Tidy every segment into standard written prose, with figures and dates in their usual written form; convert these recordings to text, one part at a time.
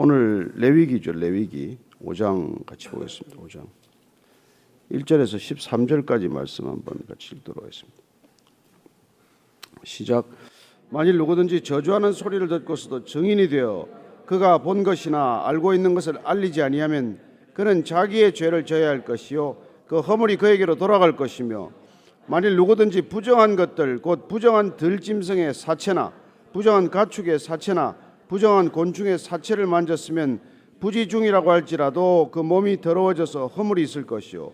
오늘 레위기죠. 레위기 5장 같이 보겠습니다. 5장 1절에서 13절까지 말씀 한번 같이 읽도록 하겠습니다. 시작. 만일 누구든지 저주하는 소리를 듣고서도 증인이 되어 그가 본 것이나 알고 있는 것을 알리지 아니하면 그는 자기의 죄를 져야 할 것이요 그 허물이 그에게로 돌아갈 것이며, 만일 누구든지 부정한 것들 곧 부정한 들짐승의 사체나 부정한 가축의 사체나 부정한 곤충의 사체를 만졌으면 부지중이라고 할지라도 그 몸이 더러워져서 허물이 있을 것이요,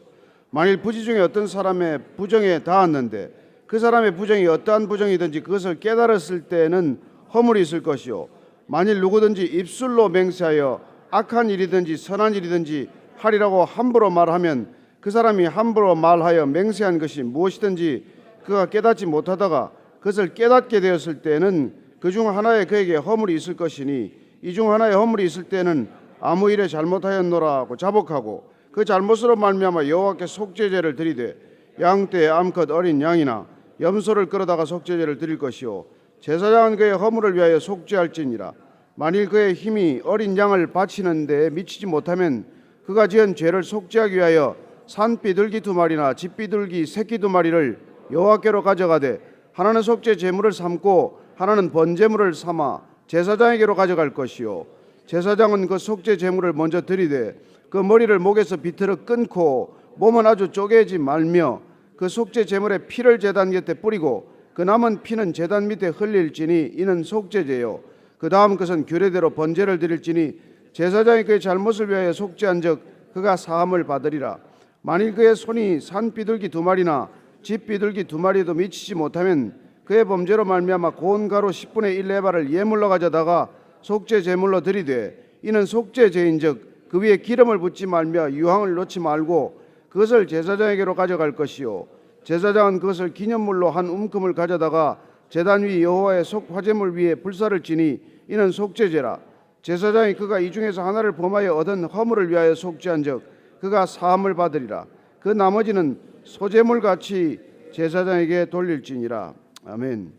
만일 부지 중에 어떤 사람의 부정에 닿았는데 그 사람의 부정이 어떠한 부정이든지 그것을 깨달았을 때에는 허물이 있을 것이요, 만일 누구든지 입술로 맹세하여 악한 일이든지 선한 일이든지 하리라고 함부로 말하면 그 사람이 함부로 말하여 맹세한 것이 무엇이든지 그가 깨닫지 못하다가 그것을 깨닫게 되었을 때는 그 중 하나에 그에게 허물이 있을 것이니, 이 중 하나에 허물이 있을 때는 아무 일에 잘못하였노라 하고 자복하고 그 잘못으로 말미암아 여호와께 속죄제를 드리되 양떼 암컷 어린 양이나 염소를 끌어다가 속죄제를 드릴 것이요, 제사장은 그의 허물을 위하여 속죄할지니라. 만일 그의 힘이 어린 양을 바치는 데에 미치지 못하면 그가 지은 죄를 속죄하기 위하여 산비둘기 2마리나 집비둘기 새끼 2마리를 여호와께로 가져가되 하나는 속죄 제물을 삼고 하나는 번제물을 삼아 제사장에게로 가져갈 것이요, 제사장은 그 속죄 제물을 먼저 드리되 그 머리를 목에서 비틀어 끊고 몸은 아주 쪼개지 말며 그 속죄 제물의 피를 제단 곁에 뿌리고 그 남은 피는 제단 밑에 흘릴지니 이는 속죄제요, 그 다음 것은 규례대로 번제를 드릴지니 제사장이 그의 잘못을 위하여 속죄한즉 그가 사함을 받으리라. 만일 그의 손이 산비둘기 2마리나 집비둘기 2마리도 미치지 못하면 그의 범죄로 말미암아 고운 가루 10분의 1 레바를 예물로 가져다가 속죄 제물로 드리되 이는 속죄제인즉 그 위에 기름을 붓지 말며 유황을 넣지 말고 그것을 제사장에게로 가져갈 것이요, 제사장은 그것을 기념물로 한 움큼을 가져다가 제단 위 여호와의 속화제물 위에 불사를 지니 이는 속죄제라. 제사장이 그가 이 중에서 하나를 범하여 얻은 허물을 위하여 속죄한즉 그가 사함을 받으리라. 그 나머지는 소제물같이 제사장에게 돌릴지니라. 아멘.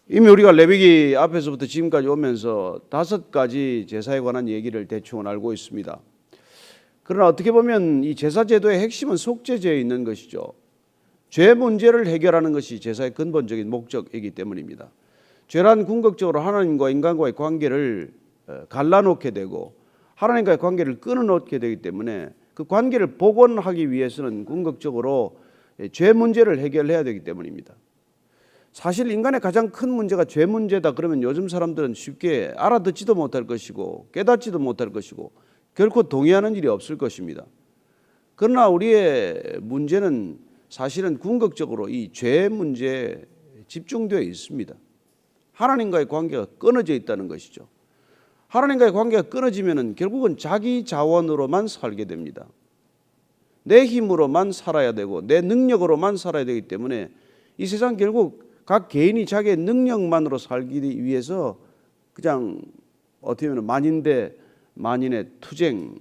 이미 우리가 레위기 앞에서부터 지금까지 오면서 5가지 제사에 관한 얘기를 대충은 알고 있습니다. 그러나 어떻게 보면 이 제사제도의 핵심은 속죄제에 있는 것이죠. 죄 문제를 해결하는 것이 제사의 근본적인 목적이기 때문입니다. 죄란 궁극적으로 하나님과 인간과의 관계를 갈라놓게 되고 하나님과의 관계를 끊어놓게 되기 때문에 그 관계를 복원하기 위해서는 궁극적으로 죄 문제를 해결해야 되기 때문입니다. 사실 인간의 가장 큰 문제가 죄 문제다 그러면 요즘 사람들은 쉽게 알아듣지도 못할 것이고 깨닫지도 못할 것이고 결코 동의하는 일이 없을 것입니다. 그러나 우리의 문제는 사실은 궁극적으로 이 죄 문제에 집중되어 있습니다. 하나님과의 관계가 끊어져 있다는 것이죠. 하나님과의 관계가 끊어지면 결국은 자기 자원으로만 살게 됩니다. 내 힘으로만 살아야 되고 내 능력으로만 살아야 되기 때문에 이 세상 결국 각 개인이 자기의 능력만으로 살기 위해서 그냥 어떻게 보면 만인 대 만인의 투쟁,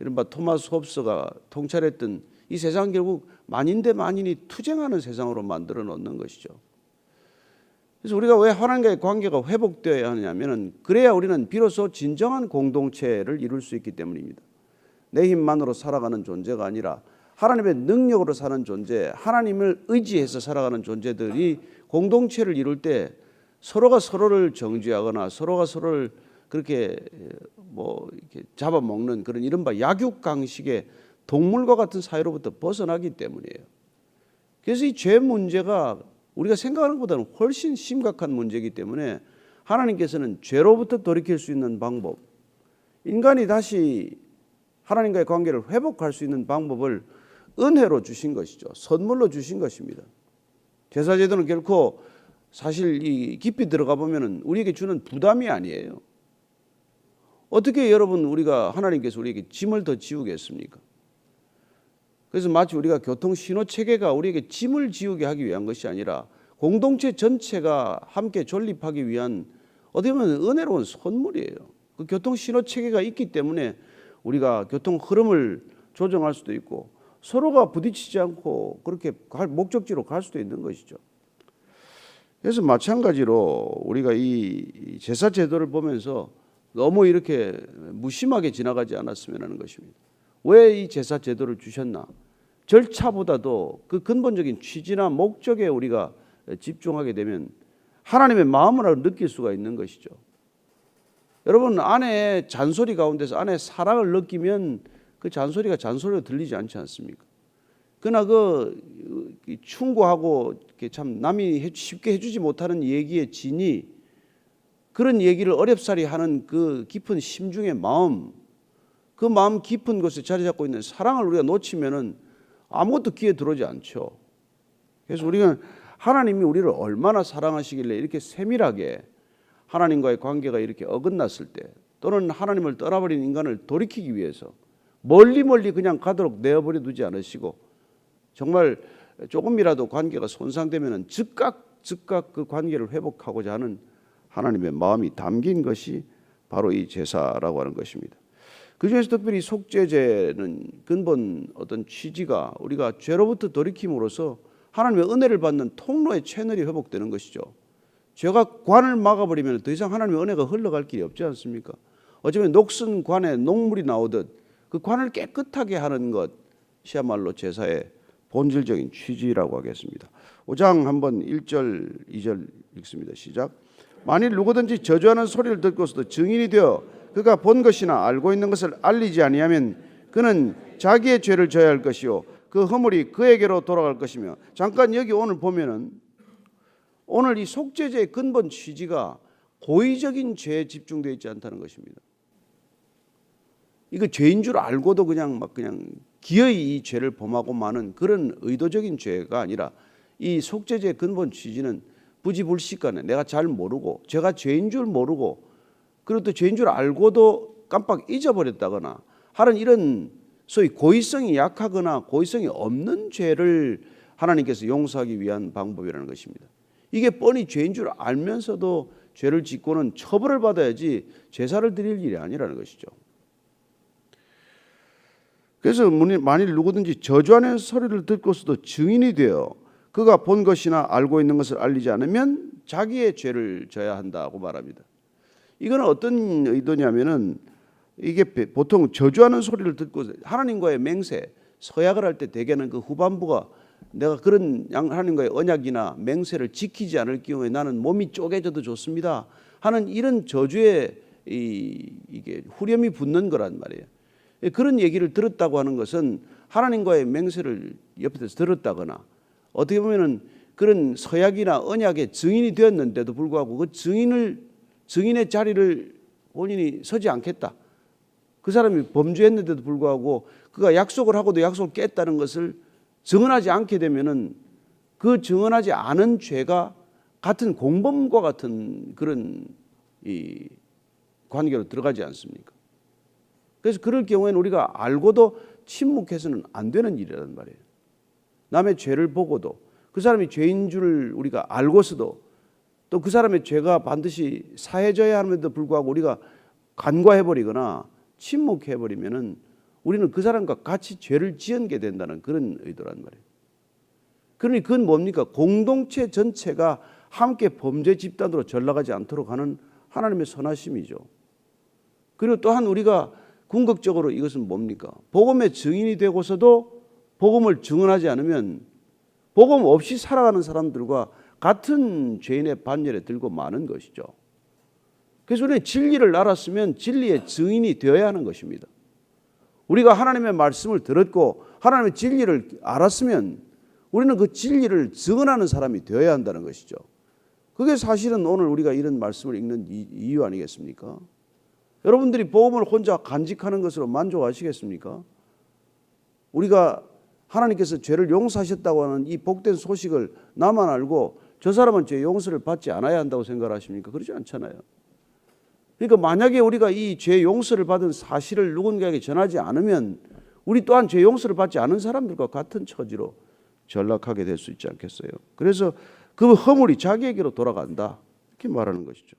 이른바 토마스 홉스가 통찰했던 이 세상 결국 만인 대 만인이 투쟁하는 세상으로 만들어 놓는 것이죠. 그래서 우리가 왜 하나님과의 관계가 회복되어야 하냐면은 그래야 우리는 비로소 진정한 공동체를 이룰 수 있기 때문입니다. 내 힘만으로 살아가는 존재가 아니라 하나님의 능력으로 사는 존재, 하나님을 의지해서 살아가는 존재들이 공동체를 이룰 때 서로가 서로를 정죄하거나 서로가 서로를 그렇게 이렇게 잡아먹는 그런 이른바 약육강식의 동물과 같은 사회로부터 벗어나기 때문이에요. 그래서 이 죄 문제가 우리가 생각하는 것보다는 훨씬 심각한 문제이기 때문에 하나님께서는 죄로부터 돌이킬 수 있는 방법, 인간이 다시 하나님과의 관계를 회복할 수 있는 방법을 은혜로 주신 것이죠. 선물로 주신 것입니다. 제사제도는 결코 사실 이 깊이 들어가 보면 우리에게 주는 부담이 아니에요. 어떻게 여러분 우리가 하나님께서 우리에게 짐을 더 지우겠습니까? 그래서 마치 우리가 교통 신호 체계가 우리에게 짐을 지우게 하기 위한 것이 아니라 공동체 전체가 함께 존립하기 위한 어떻게 보면 은혜로운 선물이에요. 그 교통 신호 체계가 있기 때문에 우리가 교통 흐름을 조정할 수도 있고 서로가 부딪히지 않고 그렇게 목적지로 갈 수도 있는 것이죠. 그래서 마찬가지로 우리가 이 제사 제도를 보면서 너무 이렇게 무심하게 지나가지 않았으면 하는 것입니다. 왜 이 제사 제도를 주셨나? 절차보다도 그 근본적인 취지나 목적에 우리가 집중하게 되면 하나님의 마음을 느낄 수가 있는 것이죠. 여러분, 아내의 잔소리 가운데서 아내의 사랑을 느끼면 그 잔소리가 잔소리로 들리지 않지 않습니까? 그러나 그 충고하고 참 남이 쉽게 해주지 못하는 얘기의 진이, 그런 얘기를 어렵사리 하는 그 깊은 심중의 마음, 그 마음 깊은 곳에 자리 잡고 있는 사랑을 우리가 놓치면은 아무것도 귀에 들어오지 않죠. 그래서 우리가 하나님이 우리를 얼마나 사랑하시길래 이렇게 세밀하게 하나님과의 관계가 이렇게 어긋났을 때, 또는 하나님을 떠나버린 인간을 돌이키기 위해서 멀리 그냥 가도록 내어버려 두지 않으시고, 정말 조금이라도 관계가 손상되면 즉각 그 관계를 회복하고자 하는 하나님의 마음이 담긴 것이 바로 이 제사라고 하는 것입니다. 그중에서 특별히 속죄제는 근본 어떤 취지가 우리가 죄로부터 돌이킴으로써 하나님의 은혜를 받는 통로의 채널이 회복되는 것이죠. 죄가 관을 막아버리면 더 이상 하나님의 은혜가 흘러갈 길이 없지 않습니까? 어쩌면 녹슨 관에 녹물이 나오듯 그 관을 깨끗하게 하는 것이야말로 제사의 본질적인 취지라고 하겠습니다. 5장 한번 1절 2절 읽습니다. 시작. 만일 누구든지 저주하는 소리를 듣고서도 증인이 되어 그가 본 것이나 알고 있는 것을 알리지 아니하면 그는 자기의 죄를 져야 할 것이요 그 허물이 그에게로 돌아갈 것이며. 잠깐 여기 오늘 보면은 오늘 이 속죄제의 근본 취지가 고의적인 죄에 집중되어 있지 않다는 것입니다. 이거 죄인 줄 알고도 그냥 기어이 이 죄를 범하고 마는 그런 의도적인 죄가 아니라, 이 속죄제의 근본 취지는 부지불식간에 내가 잘 모르고 제가 죄인 줄 모르고, 그리고 또 죄인 줄 알고도 깜빡 잊어버렸다거나 하는 이런 소위 고의성이 약하거나 고의성이 없는 죄를 하나님께서 용서하기 위한 방법이라는 것입니다. 이게 뻔히 죄인 줄 알면서도 죄를 짓고는 처벌을 받아야지 제사를 드릴 일이 아니라는 것이죠. 그래서 만일 누구든지 저주하는 소리를 듣고서도 증인이 되어 그가 본 것이나 알고 있는 것을 알리지 않으면 자기의 죄를 져야 한다고 말합니다. 이건 어떤 의도냐면은, 이게 보통 저주하는 소리를 듣고 하나님과의 맹세, 서약을 할 때 대개는 그 후반부가 내가 그런 하나님과의 언약이나 맹세를 지키지 않을 경우에 나는 몸이 쪼개져도 좋습니다 하는 이런 저주에 이게 후렴이 붙는 거란 말이에요. 그런 얘기를 들었다고 하는 것은 하나님과의 맹세를 옆에서 들었다거나, 어떻게 보면은 그런 서약이나 언약의 증인이 되었는데도 불구하고 그 증인의 자리를 본인이 서지 않겠다, 그 사람이 범죄했는데도 불구하고 그가 약속을 하고도 약속을 깼다는 것을 증언하지 않게 되면은 그 증언하지 않은 죄가 같은 공범과 같은 그런 이 관계로 들어가지 않습니까? 그래서 그럴 경우에는 우리가 알고도 침묵해서는 안 되는 일이란 말이에요. 남의 죄를 보고도 그 사람이 죄인 줄 우리가 알고서도 또 그 사람의 죄가 반드시 사해져야 함에도 불구하고 우리가 간과해버리거나 침묵해버리면은 우리는 그 사람과 같이 죄를 지은 게 된다는 그런 의도란 말이에요. 그러니 그건 뭡니까? 공동체 전체가 함께 범죄 집단으로 전락하지 않도록 하는 하나님의 선하심이죠. 그리고 또한 우리가 궁극적으로 이것은 뭡니까? 복음의 증인이 되고서도 복음을 증언하지 않으면 복음 없이 살아가는 사람들과 같은 죄인의 반열에 들고 마는 것이죠. 그래서 우리는 진리를 알았으면 진리의 증인이 되어야 하는 것입니다. 우리가 하나님의 말씀을 들었고 하나님의 진리를 알았으면 우리는 그 진리를 증언하는 사람이 되어야 한다는 것이죠. 그게 사실은 오늘 우리가 이런 말씀을 읽는 이유 아니겠습니까? 여러분들이 복음을 혼자 간직하는 것으로 만족하시겠습니까? 우리가 하나님께서 죄를 용서하셨다고 하는 이 복된 소식을 나만 알고 저 사람은 죄 용서를 받지 않아야 한다고 생각하십니까? 그러지 않잖아요. 그러니까 만약에 우리가 이 죄 용서를 받은 사실을 누군가에게 전하지 않으면 우리 또한 죄 용서를 받지 않은 사람들과 같은 처지로 전락하게 될 수 있지 않겠어요? 그래서 그 허물이 자기에게로 돌아간다, 이렇게 말하는 것이죠.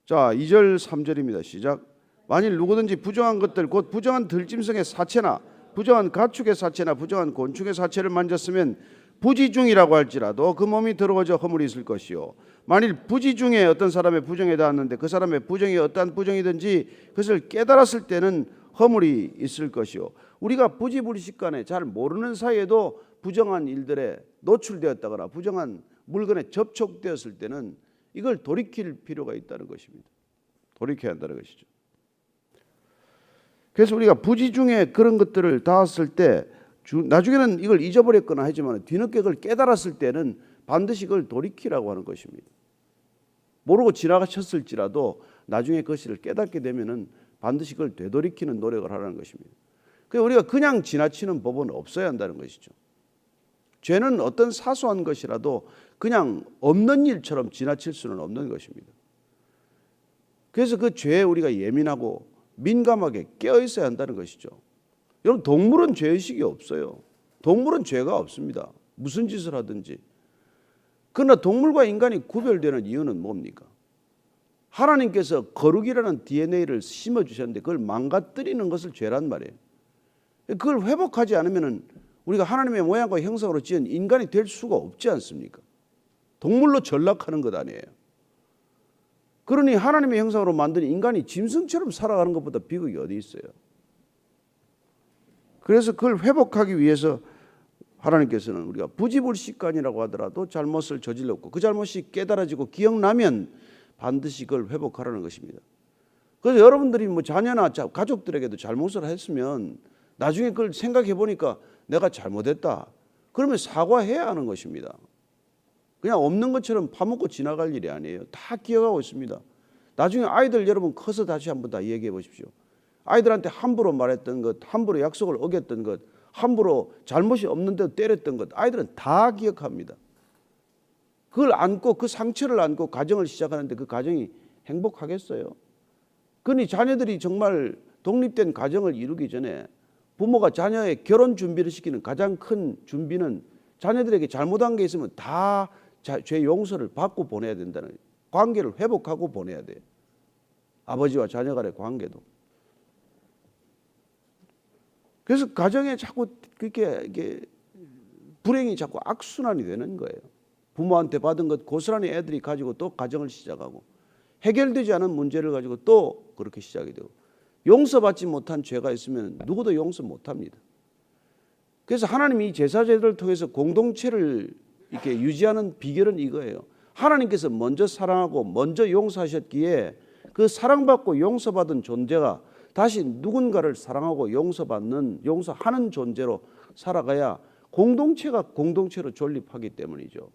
자, 2절 3절입니다. 시작. 만일 누구든지 부정한 것들 곧 부정한 들짐승의 사체나 부정한 가축의 사체나 부정한 곤충의 사체를 만졌으면 부지 중이라고 할지라도 그 몸이 더러워져 허물이 있을 것이요 만일 부지 중에 어떤 사람의 부정에 닿았는데 그 사람의 부정이 어떠한 부정이든지 그것을 깨달았을 때는 허물이 있을 것이요 우리가 부지불식간에 잘 모르는 사이에도 부정한 일들에 노출되었다거나 부정한 물건에 접촉되었을 때는 이걸 돌이킬 필요가 있다는 것입니다. 돌이켜야 한다는 것이죠. 그래서 우리가 부지 중에 그런 것들을 닿았을 때 나중에는 이걸 잊어버렸거나 하지만 뒤늦게 그걸 깨달았을 때는 반드시 그걸 돌이키라고 하는 것입니다. 모르고 지나가셨을지라도 나중에 그것을 깨닫게 되면은 반드시 그걸 되돌이키는 노력을 하라는 것입니다. 그래서 우리가 그냥 지나치는 법은 없어야 한다는 것이죠. 죄는 어떤 사소한 것이라도 그냥 없는 일처럼 지나칠 수는 없는 것입니다. 그래서 그 죄에 우리가 예민하고 민감하게 깨어 있어야 한다는 것이죠. 여러분 동물은 죄의식이 없어요. 동물은 죄가 없습니다. 무슨 짓을 하든지. 그러나 동물과 인간이 구별되는 이유는 뭡니까? 하나님께서 거룩이라는 DNA를 심어주셨는데 그걸 망가뜨리는 것을 죄란 말이에요. 그걸 회복하지 않으면 우리가 하나님의 모양과 형상으로 지은 인간이 될 수가 없지 않습니까? 동물로 전락하는 것 아니에요. 그러니 하나님의 형상으로 만든 인간이 짐승처럼 살아가는 것보다 비극이 어디 있어요? 그래서 그걸 회복하기 위해서 하나님께서는 우리가 부지불식간이라고 하더라도 잘못을 저질렀고 그 잘못이 깨달아지고 기억나면 반드시 그걸 회복하라는 것입니다. 그래서 여러분들이 뭐 자녀나 가족들에게도 잘못을 했으면 나중에 그걸 생각해 보니까 내가 잘못했다. 그러면 사과해야 하는 것입니다. 그냥 없는 것처럼 파묻고 지나갈 일이 아니에요. 다 기억하고 있습니다. 나중에 아이들 여러분 커서 다시 한번 다 얘기해 보십시오. 아이들한테 함부로 말했던 것, 함부로 약속을 어겼던 것, 함부로 잘못이 없는데도 때렸던 것 아이들은 다 기억합니다. 그걸 안고 그 상처를 안고 가정을 시작하는데 그 가정이 행복하겠어요? 그러니 자녀들이 정말 독립된 가정을 이루기 전에 부모가 자녀의 결혼 준비를 시키는 가장 큰 준비는 자녀들에게 잘못한 게 있으면 다 죄 용서를 받고 보내야 된다는 거예요. 관계를 회복하고 보내야 돼요. 아버지와 자녀 간의 관계도. 그래서 가정에 자꾸 그렇게 불행이 자꾸 악순환이 되는 거예요. 부모한테 받은 것 고스란히 애들이 가지고 또 가정을 시작하고 해결되지 않은 문제를 가지고 또 그렇게 시작이 되고 용서받지 못한 죄가 있으면 누구도 용서 못합니다. 그래서 하나님이 이 제사제도를 통해서 공동체를 이렇게 유지하는 비결은 이거예요. 하나님께서 먼저 사랑하고 먼저 용서하셨기에 그 사랑받고 용서받은 존재가 다시 누군가를 사랑하고 용서하는 존재로 살아가야 공동체가 공동체로 존립하기 때문이죠.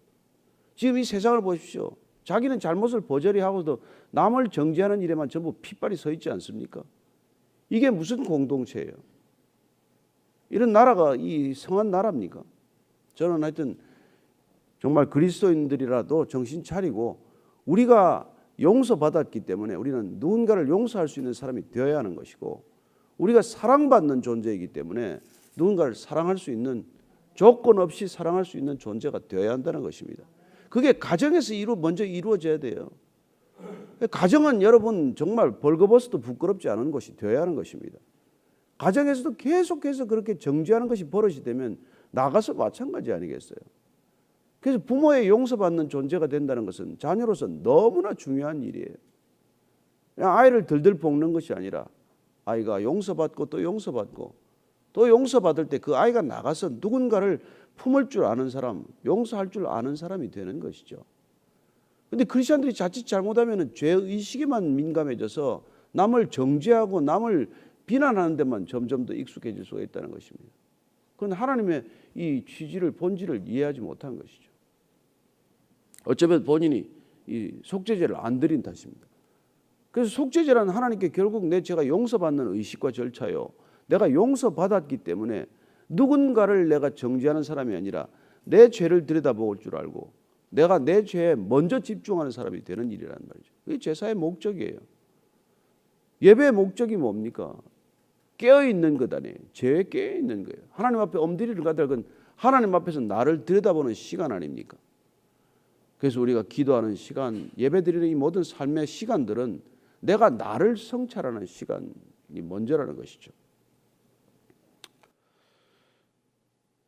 지금 이 세상을 보십시오. 자기는 잘못을 버저리 하고도 남을 정죄하는 일에만 전부 핏발이 서 있지 않습니까? 이게 무슨 공동체예요? 이런 나라가 이 성한 나라입니까? 저는 하여튼 정말 그리스도인들이라도 정신 차리고 우리가 용서받았기 때문에 우리는 누군가를 용서할 수 있는 사람이 되어야 하는 것이고 우리가 사랑받는 존재이기 때문에 누군가를 사랑할 수 있는 조건 없이 사랑할 수 있는 존재가 되어야 한다는 것입니다. 그게 가정에서 먼저 이루어져야 돼요. 가정은 여러분 정말 벌거벗어도 부끄럽지 않은 것이 되어야 하는 것입니다. 가정에서도 계속해서 그렇게 정죄하는 것이 버릇이 되면 나가서 마찬가지 아니겠어요? 그래서 부모의 용서받는 존재가 된다는 것은 자녀로서 너무나 중요한 일이에요. 그냥 아이를 들들 볶는 것이 아니라 아이가 용서받고 또 용서받고 또 용서받을 때 그 아이가 나가서 누군가를 품을 줄 아는 사람, 용서할 줄 아는 사람이 되는 것이죠. 그런데 크리스천들이 자칫 잘못하면 죄의식에만 민감해져서 남을 정죄하고 남을 비난하는 데만 점점 더 익숙해질 수가 있다는 것입니다. 그건 하나님의 이 취지를 본질을 이해하지 못한 것이죠. 어쩌면 본인이 이 속죄제를 안 드린 탓입니다. 그래서 속죄제라는 하나님께 결국 내 죄가 용서받는 의식과 절차요. 내가 용서받았기 때문에 누군가를 내가 정죄하는 사람이 아니라 내 죄를 들여다볼 줄 알고 내가 내 죄에 먼저 집중하는 사람이 되는 일이란 말이죠. 그게 제사의 목적이에요. 예배의 목적이 뭡니까? 깨어있는 것 아니에요. 죄에 깨어있는 거예요. 하나님 앞에 엎드리는 까닭은 하나님 앞에서 나를 들여다보는 시간 아닙니까? 그래서 우리가 기도하는 시간, 예배드리는 이 모든 삶의 시간들은 내가 나를 성찰하는 시간이 먼저라는 것이죠.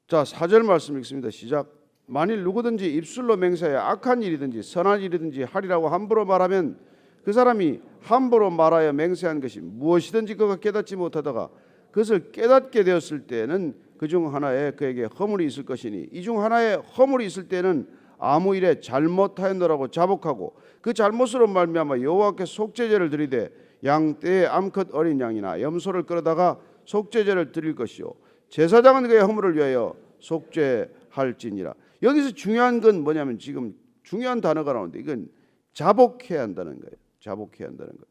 자, 4절 말씀 읽습니다. 시작. 만일 누구든지 입술로 맹세하여 악한 일이든지 선한 일이든지 하리라고 함부로 말하면 그 사람이 함부로 말하여 맹세한 것이 무엇이든지 그가 깨닫지 못하다가 그것을 깨닫게 되었을 때는 그 중 하나에 그에게 허물이 있을 것이니 이 중 하나에 허물이 있을 때는 아무 일에 잘못하였노라고 자복하고 그 잘못으로 말미암아 여호와께 속죄제를 드리되 양 떼의 암컷 어린 양이나 염소를 끌어다가 속죄제를 드릴 것이요 제사장은 그의 허물을 위하여 속죄할지니라. 여기서 중요한 건 뭐냐면 지금 중요한 단어가 나오는데 이건 자복해야 한다는 거예요. 자복해야 한다는 거예요.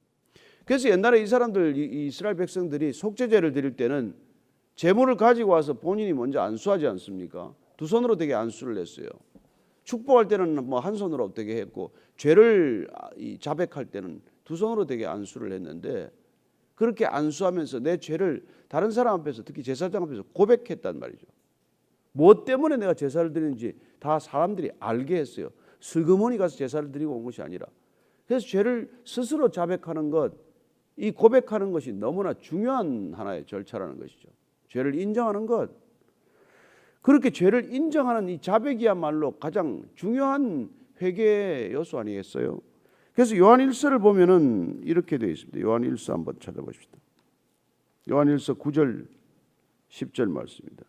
그래서 옛날에 이 사람들 이 이스라엘 백성들이 속죄제를 드릴 때는 제물을 가지고 와서 본인이 먼저 안수하지 않습니까? 두 손으로 되게 안수를 했어요. 축복할 때는 뭐 한 손으로 되게 했고 죄를 자백할 때는 두 손으로 되게 안수를 했는데 그렇게 안수하면서 내 죄를 다른 사람 앞에서 특히 제사장 앞에서 고백했단 말이죠. 무엇 때문에 내가 제사를 드리는지 다 사람들이 알게 했어요. 슬그머니 가서 제사를 드리고 온 것이 아니라. 그래서 죄를 스스로 자백하는 것, 이 고백하는 것이 너무나 중요한 하나의 절차라는 것이죠. 죄를 인정하는 것. 그렇게 죄를 인정하는 이 자백이야말로 가장 중요한 회개의 요소 아니겠어요? 그래서 요한일서를 보면은 이렇게 되어 있습니다. 요한일서 한번 찾아보십시다. 요한일서 9절 10절 말씀입니다.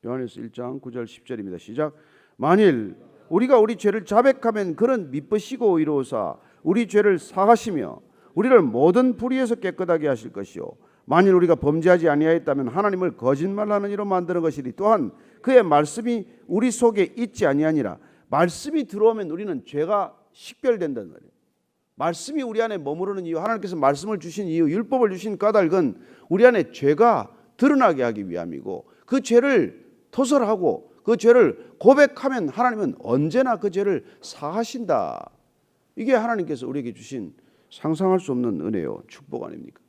요한일서 1장 9절 10절입니다. 시작. 만일 우리가 우리 죄를 자백하면 그는 미쁘시고 의로우사 우리 죄를 사하시며 우리를 모든 불의에서 깨끗하게 하실 것이요 만일 우리가 범죄하지 아니하였다면 하나님을 거짓말하는 이로 만드는 것이니 또한 그의 말씀이 우리 속에 있지 아니하니라. 말씀이 들어오면 우리는 죄가 식별된단 말이에요. 말씀이 우리 안에 머무르는 이유, 하나님께서 말씀을 주신 이유, 율법을 주신 까닭은 우리 안에 죄가 드러나게 하기 위함이고 그 죄를 토설하고 그 죄를 고백하면 하나님은 언제나 그 죄를 사하신다. 이게 하나님께서 우리에게 주신 상상할 수 없는 은혜요 축복 아닙니까?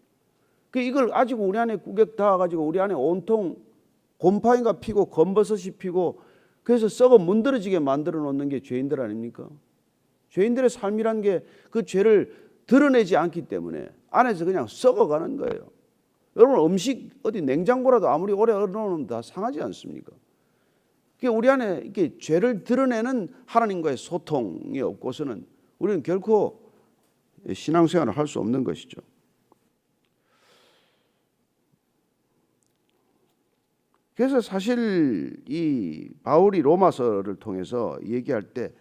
이걸 가지고 우리 안에 꾸객 닿아가지고 우리 안에 온통 곰팡이가 피고 검버섯이 피고 그래서 썩어 문드러지게 만들어 놓는 게 죄인들 아닙니까? 죄인들의 삶이란 게 그 죄를 드러내지 않기 때문에 안에서 그냥 썩어가는 거예요. 여러분 음식 어디 냉장고라도 아무리 오래 넣어놓으면 다 상하지 않습니까? 우리 안에 이렇게 죄를 드러내는 하나님과의 소통이 없고서는 우리는 결코 신앙생활을 할 수 없는 것이죠. 그래서 사실 이 바울이 로마서를 통해서 얘기할 때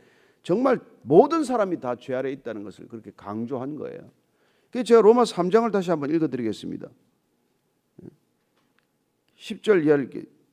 정말 모든 사람이 다 죄 아래 있다는 것을 그렇게 강조한 거예요. 그래서 제가 로마 3장을 다시 한번 읽어드리겠습니다. 10절 이하를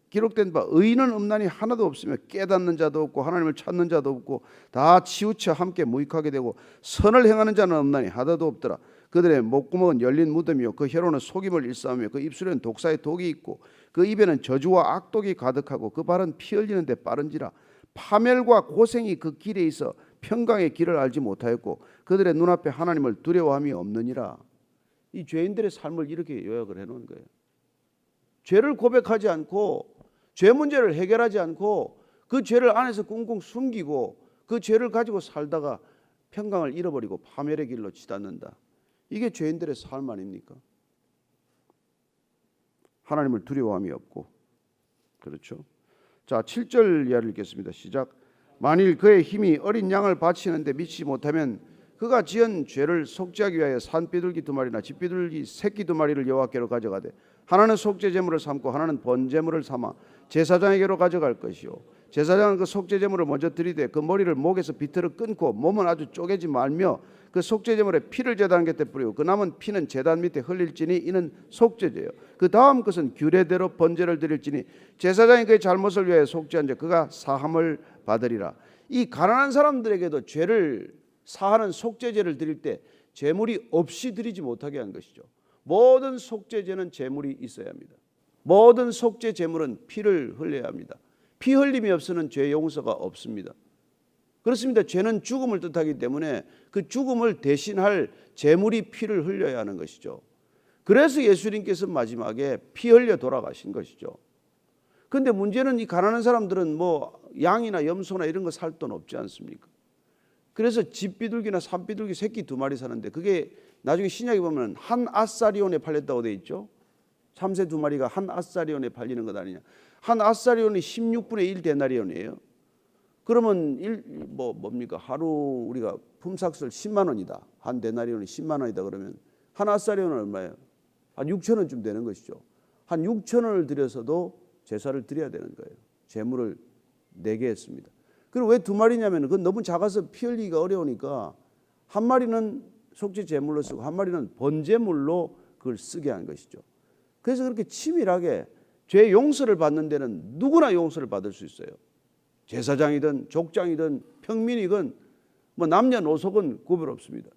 기록된 바 의인은 없나니 하나도 없으며 깨닫는 자도 없고 하나님을 찾는 자도 없고 다 치우쳐 함께 무익하게 되고 선을 행하는 자는 없나니 하나도 없더라. 그들의 목구멍은 열린 무덤이요 그 혀로는 속임을 일삼으며 그 입술에는 독사의 독이 있고 그 입에는 저주와 악독이 가득하고 그 발은 피 흘리는 데 빠른지라. 파멸과 고생이 그 길에 있어 평강의 길을 알지 못하였고 그들의 눈앞에 하나님을 두려워함이 없느니라. 이 죄인들의 삶을 이렇게 요약을 해놓은 거예요. 죄를 고백하지 않고 죄 문제를 해결하지 않고 그 죄를 안에서 꽁꽁 숨기고 그 죄를 가지고 살다가 평강을 잃어버리고 파멸의 길로 치닫는다. 이게 죄인들의 삶 아닙니까? 하나님을 두려워함이 없고. 그렇죠? 자, 7절 이하를 읽겠습니다. 시작. 만일 그의 힘이 어린 양을 바치는데 미치지 못하면 그가 지은 죄를 속죄하기 위하여 산비둘기 2마리나 집비둘기 새끼 2마리를 여호와께로 가져가되 하나는 속죄 제물을 삼고 하나는 번제물을 삼아 제사장에게로 가져갈 것이요 제사장은 그 속죄 제물을 먼저 드리되 그 머리를 목에서 비틀어 끊고 몸은 아주 쪼개지 말며 그 속죄 제물에 피를 제단 곁에 뿌리고 그 남은 피는 제단 밑에 흘릴지니 이는 속죄제요 그 다음 것은 규례대로 번제를 드릴지니 제사장이 그의 잘못을 위하여 속죄한 자 그가 사함을 받으리라. 이 가난한 사람들에게도 죄를 사하는 속죄제를 드릴 때 제물이 없이 드리지 못하게 한 것이죠. 모든 속죄제는 제물이 있어야 합니다. 모든 속죄 제물은 피를 흘려야 합니다. 피 흘림이 없으면 죄 용서가 없습니다. 그렇습니다. 죄는 죽음을 뜻하기 때문에 그 죽음을 대신할 제물이 피를 흘려야 하는 것이죠. 그래서 예수님께서 마지막에 피 흘려 돌아가신 것이죠. 그런데 문제는 이 가난한 사람들은 뭐 양이나 염소나 이런 거 살 돈 없지 않습니까? 그래서 집비둘기나 산비둘기 새끼 2마리 사는데 그게 나중에 신약에 보면 한 아사리온에 팔렸다고 돼 있죠. 참새 2마리가 한 아사리온에 팔리는 것 아니냐. 한 아사리온이 16분의 1 데나리온이에요. 그러면 뭡니까? 하루 우리가 품삯을 10만 원이다. 한 데나리온이 10만 원이다 그러면 한 아사리온은 얼마예요? 한 6천 원쯤 되는 것이죠. 한 6천 원을 들여서도 제사를 드려야 되는 거예요. 제물을 내게 했습니다. 그리고 왜 2마리냐면 그건 너무 작아서 피 흘리기가 어려우니까 한 마리는 속죄 제물로 쓰고 한 마리는 번제물로 그걸 쓰게 한 것이죠. 그래서 그렇게 치밀하게 죄 용서를 받는 데는 누구나 용서를 받을 수 있어요. 제사장이든 족장이든 평민이든 뭐 남녀노소건 구별 없습니다.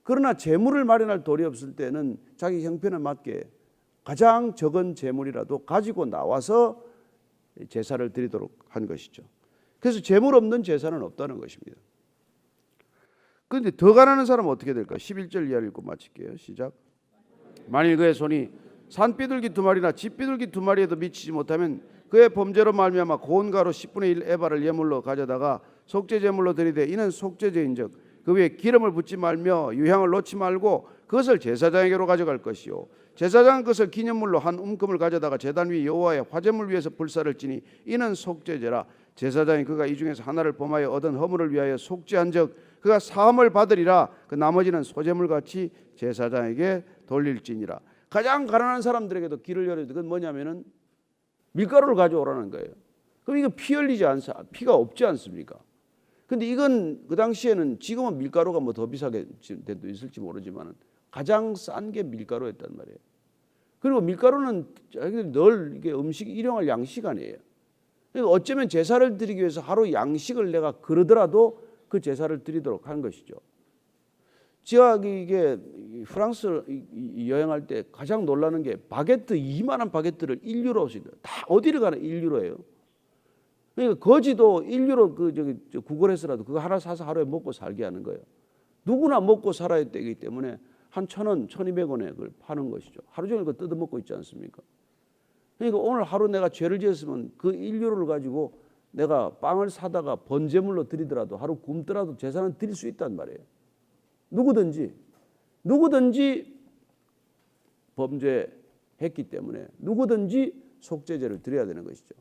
그러나 제물을 마련할 돌이 없을 때는 자기 형편에 맞게 가장 적은 제물이라도 가지고 나와서 제사를 드리도록 한 것이죠. 그래서 제물 없는 제사는 없다는 것입니다. 그런데 더 가난한 사람은 어떻게 될까? 11절 이하를 읽고 마칠게요. 시작. 만일 그의 손이 산비둘기 2마리나 집비둘기 2마리에도 미치지 못하면 그의 범죄로 말미암아 고운 가루 10분의 1 에바를 예물로 가져다가 속죄제물로 드리되 이는 속죄제인즉 그 위에 기름을 붓지 말며 유향을 놓지 말고 그것을 제사장에게로 가져갈 것이요 제사장은 그것을 기념물로 한 움큼을 가져다가 제단 위 여호와의 화제물 위에서 불사를 지니 이는 속죄제라. 제사장이 그가 이 중에서 하나를 범하여 얻은 허물을 위하여 속죄한즉 그가 사함을 받으리라. 그 나머지는 소제물같이 제사장에게 돌릴지니라. 가장 가난한 사람들에게도 길을 열어야 돼. 그건 뭐냐면은 밀가루를 가져오라는 거예요. 그럼 이거 피 흘리지 않습니까? 피가 없지 않습니까? 근데 이건 그 당시에는 지금은 밀가루가 뭐 더 비싸게 도 있을지 모르지만 가장 싼 게 밀가루였단 말이에요. 그리고 밀가루는 늘 이게 음식 일용할 양식 아니에요. 그러니까 어쩌면 제사를 드리기 위해서 하루 양식을 내가 그러더라도 그 제사를 드리도록 한 것이죠. 제가 이게 프랑스 여행할 때 가장 놀라는 게 바게트 이만한 바게트를 1유로씩 다 어디를 가나 1유로예요. 그러니까 거지도 1유로 구걸해서라도 그거 하나 사서 하루에 먹고 살게 하는 거예요. 누구나 먹고 살아야 되기 때문에 한 1,000원, 1,200원에 그걸 파는 것이죠. 하루 종일 그거 뜯어먹고 있지 않습니까? 그러니까 오늘 하루 내가 죄를 지었으면 그 1유로를 가지고 내가 빵을 사다가 번제물로 드리더라도 하루 굶더라도 제사는 드릴 수 있단 말이에요. 누구든지 범죄했기 때문에 누구든지 속죄제를 드려야 되는 것이죠.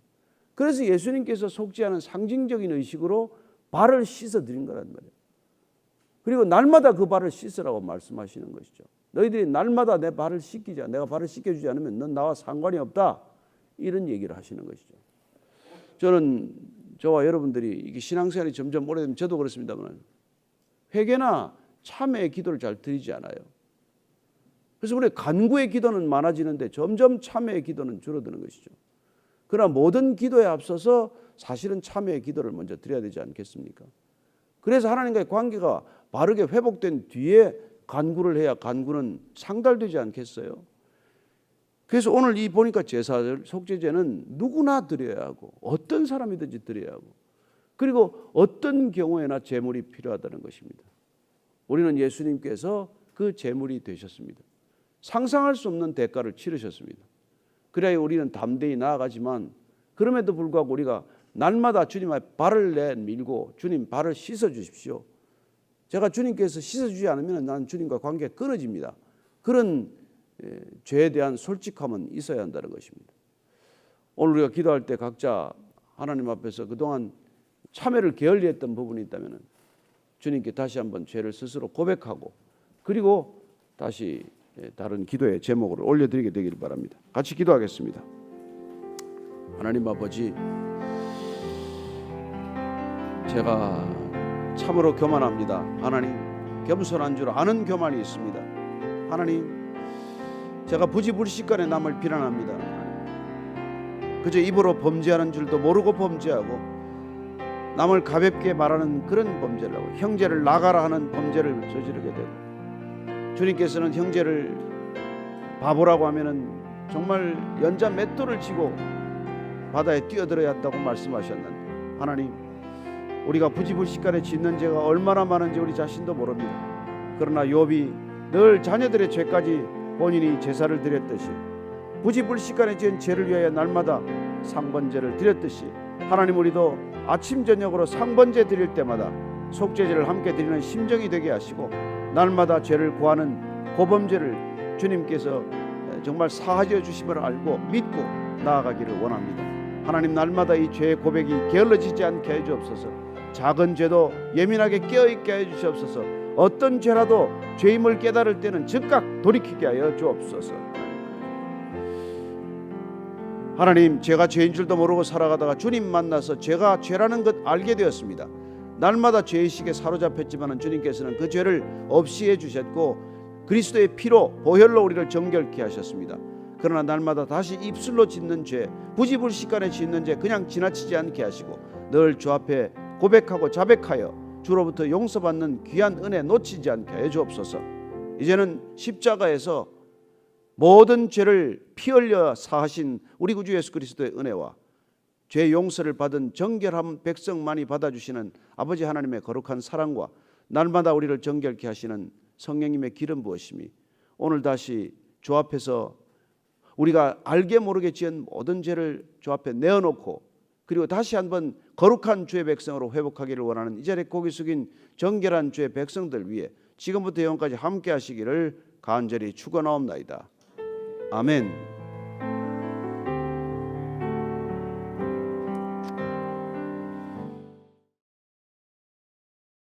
그래서 예수님께서 속죄하는 상징적인 의식으로 발을 씻어 드린 거란 말이에요. 그리고 날마다 그 발을 씻으라고 말씀하시는 것이죠. 너희들이 날마다 내 발을 씻기지 내가 발을 씻겨주지 않으면 넌 나와 상관이 없다. 이런 얘기를 하시는 것이죠. 저와 여러분들이 이게 신앙생활이 점점 오래되면 저도 그렇습니다만 회개나 참회의 기도를 잘 드리지 않아요. 그래서 우리 간구의 기도는 많아지는데 점점 참회의 기도는 줄어드는 것이죠. 그러나 모든 기도에 앞서서 사실은 참회의 기도를 먼저 드려야 되지 않겠습니까? 그래서 하나님과의 관계가 바르게 회복된 뒤에 간구를 해야 간구는 상달되지 않겠어요? 그래서 오늘 이 보니까 제사를 속죄제는 누구나 드려야 하고 어떤 사람이든지 드려야 하고 그리고 어떤 경우에나 제물이 필요하다는 것입니다. 우리는 예수님께서 그 제물이 되셨습니다. 상상할 수 없는 대가를 치르셨습니다. 그래야 우리는 담대히 나아가지만 그럼에도 불구하고 우리가 날마다 주님의 발을 내밀고 주님 발을 씻어 주십시오. 제가 주님께서 씻어주지 않으면 나는 주님과 관계가 끊어집니다. 그런 죄에 대한 솔직함은 있어야 한다는 것입니다. 오늘 우리가 기도할 때 각자 하나님 앞에서 그동안 참회를 게을리했던 부분이 있다면 주님께 다시 한번 죄를 스스로 고백하고 그리고 다시 다른 기도의 제목으로 올려드리게 되기를 바랍니다. 같이 기도하겠습니다. 하나님 아버지, 제가 참으로 교만합니다. 하나님, 겸손한 줄 아는 교만이 있습니다. 하나님, 제가 부지불식간에 남을 비난합니다. 하나님, 그저 입으로 범죄하는 줄도 모르고 범죄하고 남을 가볍게 말하는 그런 범죄를 하고 형제를 나가라 하는 범죄를 저지르게 되고 주님께서는 형제를 바보라고 하면은 정말 연자 맷돌을 쥐고 바다에 뛰어들어야 한다고 말씀하셨는데 하나님, 우리가 부지불식간에 짓는 죄가 얼마나 많은지 우리 자신도 모릅니다. 그러나 욥이 늘 자녀들의 죄까지 본인이 제사를 드렸듯이 부지불식간에 지은 죄를 위하여 날마다 상번제를 드렸듯이 하나님, 우리도 아침 저녁으로 상번제 드릴 때마다 속죄제를 함께 드리는 심정이 되게 하시고 날마다 죄를 구하는 고범죄를 주님께서 정말 사하여 주심을 알고 믿고 나아가기를 원합니다. 하나님, 날마다 이 죄의 고백이 게을러지지 않게 해 주옵소서. 작은 죄도 예민하게 깨어있게 해 주시옵소서. 어떤 죄라도 죄임을 깨달을 때는 즉각 돌이키게 하여 주옵소서. 하나님, 제가 죄인 줄도 모르고 살아가다가 주님 만나서 제가 죄라는 것 알게 되었습니다. 날마다 죄의식에 사로잡혔지만 주님께서는 그 죄를 없이 해주셨고 그리스도의 피로 보혈로 우리를 정결케 하셨습니다. 그러나 날마다 다시 입술로 짓는 죄, 부지불식간에 짓는 죄 그냥 지나치지 않게 하시고 늘 주 앞에 고백하고 자백하여 주로부터 용서받는 귀한 은혜 놓치지 않게 해 주옵소서. 이제는 십자가에서 모든 죄를 피 흘려 사하신 우리 구주 예수 그리스도의 은혜와 죄 용서를 받은 정결한 백성만이 받아주시는 아버지 하나님의 거룩한 사랑과 날마다 우리를 정결케 하시는 성령님의 기름 부으심이 오늘 다시 주 앞에서 우리가 알게 모르게 지은 모든 죄를 주 앞에 내어놓고 그리고 다시 한번 거룩한 주의 백성으로 회복하기를 원하는 이 자리에 고개 숙인 정결한 주의 백성들 위해 지금부터 영원까지 함께 하시기를 간절히 축원하옵나이다. 아멘.